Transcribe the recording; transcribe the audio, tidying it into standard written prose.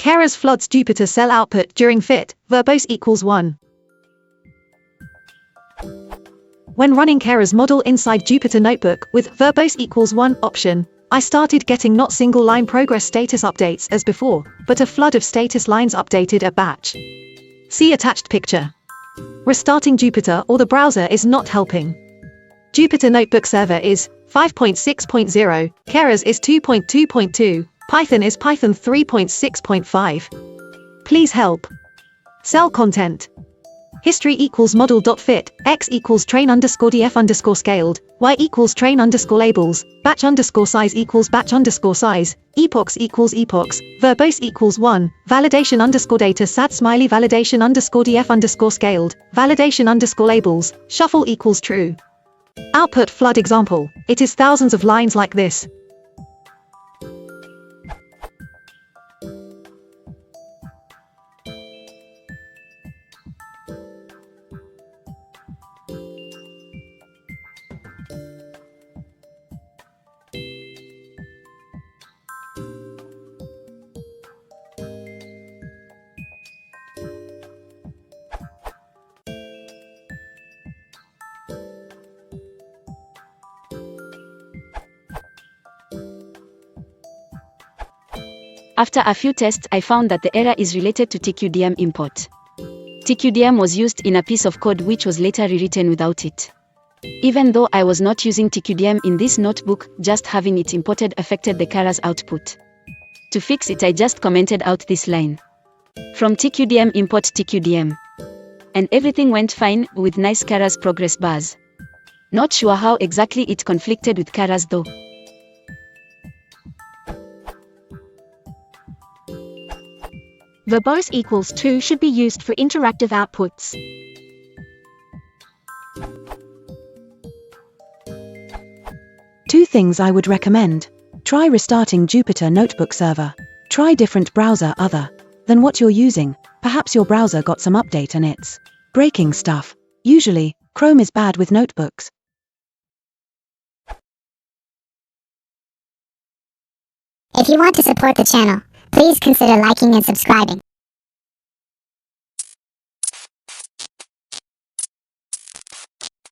Keras floods Jupyter cell output during fit, verbose equals 1. When running Keras model inside jupyter-notebook with verbose equals 1 option, I started getting not single-line progress status updates as before, but a flood of status lines updated a batch. See attached picture. Restarting Jupyter or the browser is not helping. Jupyter-notebook server is 5.6.0, Keras is 2.2.2, Python is Python 3.6.5. Please help. Cell content. History equals model.fit, x equals train underscore df underscore scaled, y equals train underscore labels, batch underscore size equals batch underscore size, epochs equals epochs, verbose equals 1, validation underscore data sad smiley validation underscore df underscore scaled, validation underscore labels, shuffle equals true. Output flood example, it is thousands of lines like this. After a few tests, I found that the error is related to tqdm import. tqdm was used in a piece of code which was later rewritten without it. Even though I was not using tqdm in this notebook, just having it imported affected the Keras output. To fix it, I just commented out this line. From tqdm import tqdm. And everything went fine, with nice Keras progress bars. Not sure how exactly it conflicted with Keras though. Verbose equals 2 should be used for interactive outputs. Two things I would recommend. Try restarting Jupyter-notebook server. Try different browser other than what you're using. Perhaps your browser got some update and it's breaking stuff. Usually, Chrome is bad with notebooks. If you want to support the channel, please consider liking and subscribing.